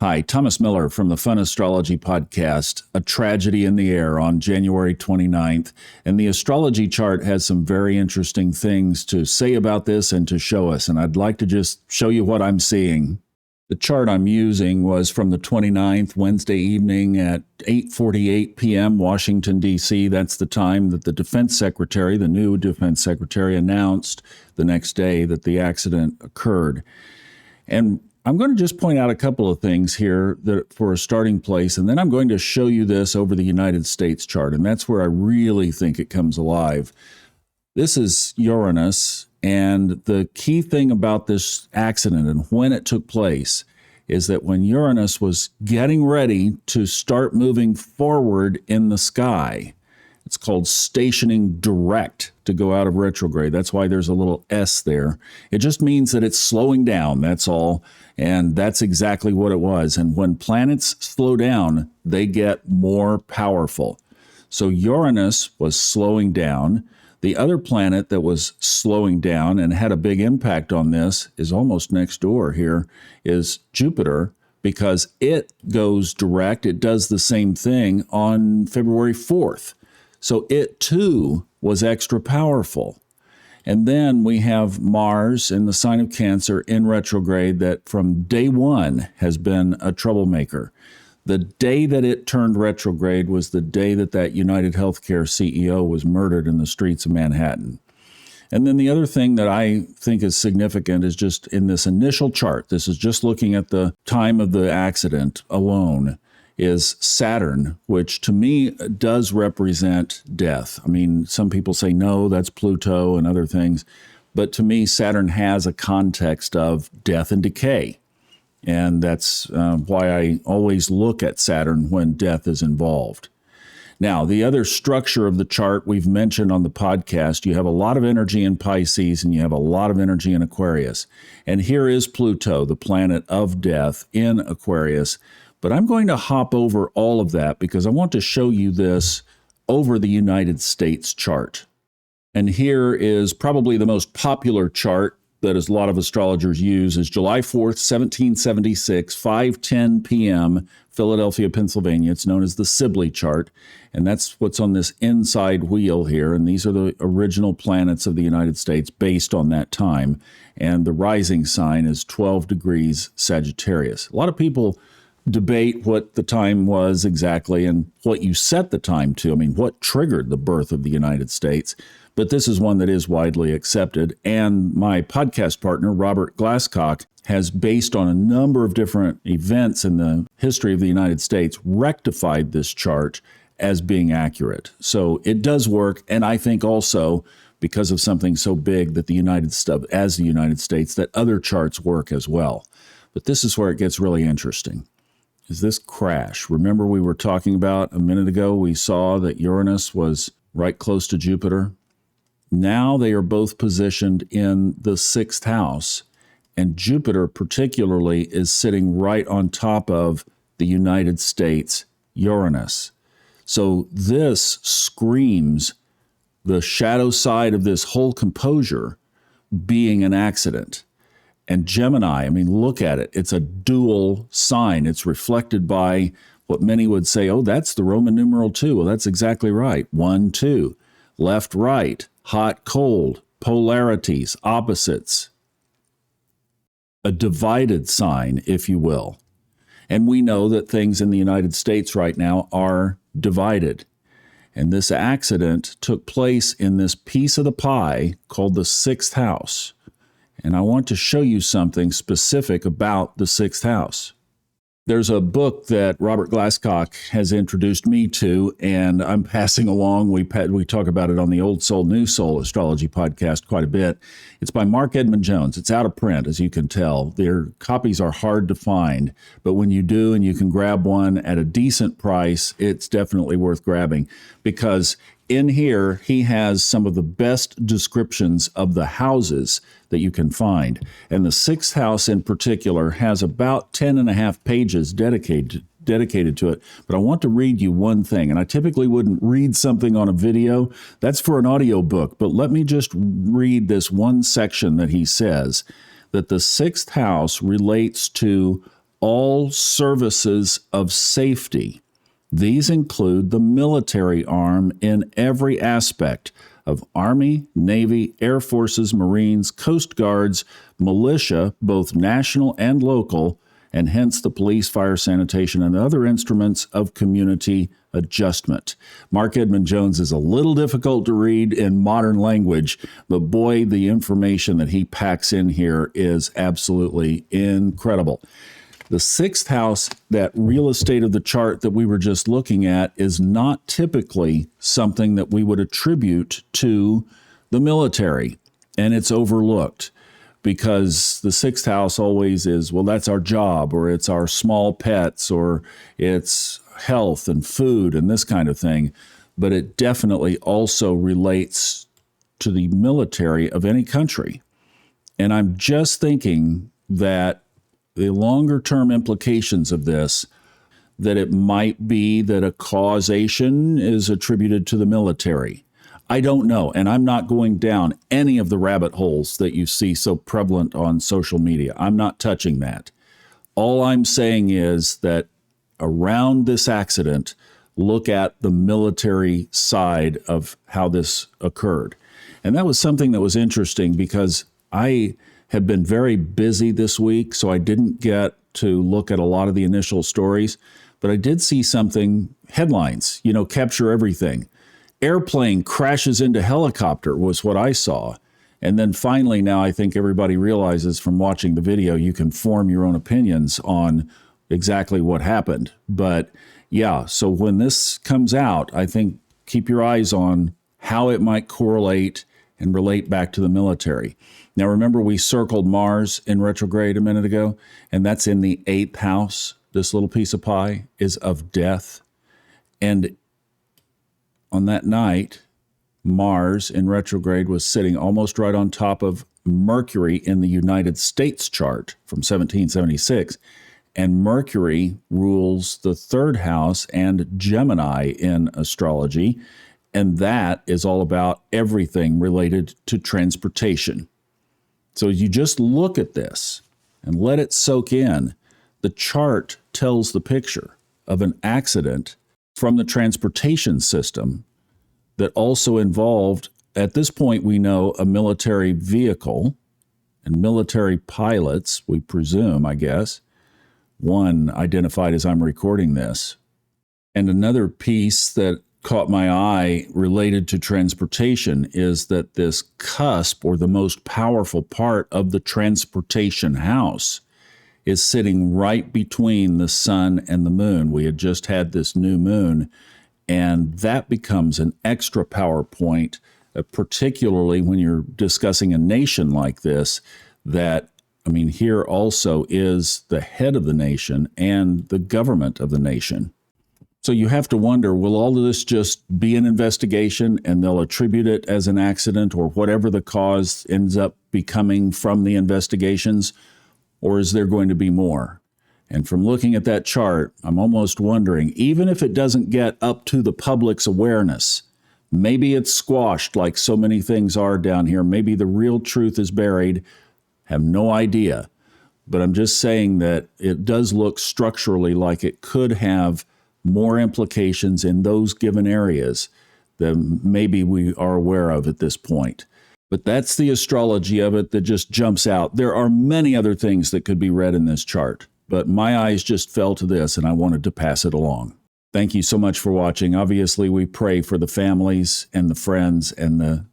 Hi, Thomas Miller from the Fun Astrology podcast, A Tragedy in the Air on January 29th. And the astrology chart has some very interesting things to say about this and to show us. And I'd like to just show you what I'm seeing. The chart I'm using was from the 29th, Wednesday evening at 8:48 p.m. Washington, D.C. That's the time that the Defense Secretary, the new Defense Secretary, announced the next day that the accident occurred. And I'm going to just point out a couple of things here that for a starting place, and then I'm going to show you this over the United States chart, and that's where I really think it comes alive. This is Uranus, and the key thing about this accident and when it took place is that when Uranus was getting ready to start moving forward in the sky, it's called stationing direct to go out of retrograde. That's why there's a little S there. It just means that it's slowing down, that's all. And that's exactly what it was. And when planets slow down, they get more powerful. So Uranus was slowing down. The other planet that was slowing down and had a big impact on this is almost next door here, is Jupiter, because it goes direct. It does the same thing on February 4th. So it too was extra powerful. And then we have Mars in the sign of Cancer in retrograde that from day one has been a troublemaker. The day that it turned retrograde was the day that that United Healthcare CEO was murdered in the streets of Manhattan. And then the other thing that I think is significant is just in this initial chart, this is just looking at the time of the accident alone, is Saturn, which to me does represent death. I mean, some people say, no, that's Pluto and other things. But to me, Saturn has a context of death and decay. And that's why I always look at Saturn when death is involved. Now, the other structure of the chart we've mentioned on the podcast, you have a lot of energy in Pisces and you have a lot of energy in Aquarius. And here is Pluto, the planet of death in Aquarius. But I'm going to hop over all of that because I want to show you this over the United States chart. And here is probably the most popular chart that a lot of astrologers use is July 4th, 1776, 5:10 p.m., Philadelphia, Pennsylvania. It's known as the Sibley chart. And that's what's on this inside wheel here. And these are the original planets of the United States based on that time. And the rising sign is 12 degrees Sagittarius. A lot of people debate what the time was exactly and what you set the time to. I mean, what triggered the birth of the United States? But this is one that is widely accepted. And my podcast partner, Robert Glasscock, has, based on a number of different events in the history of the United States, rectified this chart as being accurate. So it does work. And I think also because of something so big that the United States, that other charts work as well. But this is where it gets really interesting. Is this crash. Remember we were talking about a minute ago, we saw that Uranus was right close to Jupiter. Now they are both positioned in the 6th house, and Jupiter particularly is sitting right on top of the United States Uranus. So this screams the shadow side of this whole composure being an accident. And Gemini, I mean, look at it. It's a dual sign. It's reflected by what many would say, oh, that's the Roman numeral 2. Well, that's exactly right. 1, 2, left, right, hot, cold, polarities, opposites. A divided sign, if you will. And we know that things in the United States right now are divided. And this accident took place in this piece of the pie called the 6th house. And I want to show you something specific about the 6th house. There's a book that Robert Glasscock has introduced me to, and I'm passing along. We talk about it on the Old Soul, New Soul astrology podcast quite a bit. It's by Mark Edmund Jones. It's out of print, as you can tell. Their copies are hard to find, but when you do and you can grab one at a decent price, it's definitely worth grabbing because in here, he has some of the best descriptions of the houses that you can find. And the 6th house in particular has about 10 and a half pages dedicated to it. But I want to read you one thing, and I typically wouldn't read something on a video. That's for an audiobook. But let me just read this one section that he says, that the 6th house relates to all services of safety. These include the military arm in every aspect of Army, Navy, Air Forces, Marines, Coast Guards, militia, both national and local, and hence the police, fire, sanitation, and other instruments of community adjustment. Mark Edmund Jones is a little difficult to read in modern language, but boy, the information that he packs in here is absolutely incredible. The sixth house, that real estate of the chart that we were just looking at, is not typically something that we would attribute to the military, and it's overlooked because the sixth house always is, well, that's our job, or it's our small pets, or it's health and food and this kind of thing. But it definitely also relates to the military of any country. And I'm just thinking that the longer term implications of this, that it might be that a causation is attributed to the military. I don't know, and I'm not going down any of the rabbit holes that you see so prevalent on social media. I'm not touching that. All I'm saying is that around this accident, look at the military side of how this occurred. And that was something that was interesting because I have been very busy this week, so I didn't get to look at a lot of the initial stories, but I did see something, headlines, capture everything. Airplane crashes into helicopter was what I saw. And then finally, now I think everybody realizes from watching the video, you can form your own opinions on exactly what happened. But yeah, so when this comes out, I think keep your eyes on how it might correlate and relate back to the military. Now, remember, we circled Mars in retrograde a minute ago, and that's in the 8th house. This little piece of pie is of death. And on that night, Mars in retrograde was sitting almost right on top of Mercury in the United States chart from 1776. And Mercury rules the 3rd house and Gemini in astrology. And that is all about everything related to transportation. So you just look at this and let it soak in. The chart tells the picture of an accident from the transportation system that also involved, at this point we know, a military vehicle and military pilots, we presume, I guess. One identified as I'm recording this. And another piece that caught my eye related to transportation is that this cusp, or the most powerful part of the transportation house, is sitting right between the sun and the moon. We had just had this new moon, and that becomes an extra power point, particularly when you're discussing a nation like this, here also is the head of the nation and the government of the nation. So you have to wonder, will all of this just be an investigation and they'll attribute it as an accident or whatever the cause ends up becoming from the investigations? Or is there going to be more? And from looking at that chart, I'm almost wondering, even if it doesn't get up to the public's awareness, maybe it's squashed like so many things are down here. Maybe the real truth is buried. Have no idea. But I'm just saying that it does look structurally like it could have more implications in those given areas than maybe we are aware of at this point. But that's the astrology of it that just jumps out. There are many other things that could be read in this chart, but my eyes just fell to this and I wanted to pass it along. Thank you so much for watching. Obviously, we pray for the families and the friends and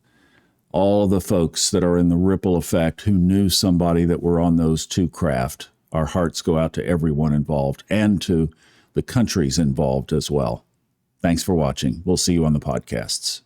all of the folks that are in the ripple effect who knew somebody that were on those two craft. Our hearts go out to everyone involved and to the countries involved as well. Thanks for watching. We'll see you on the podcasts.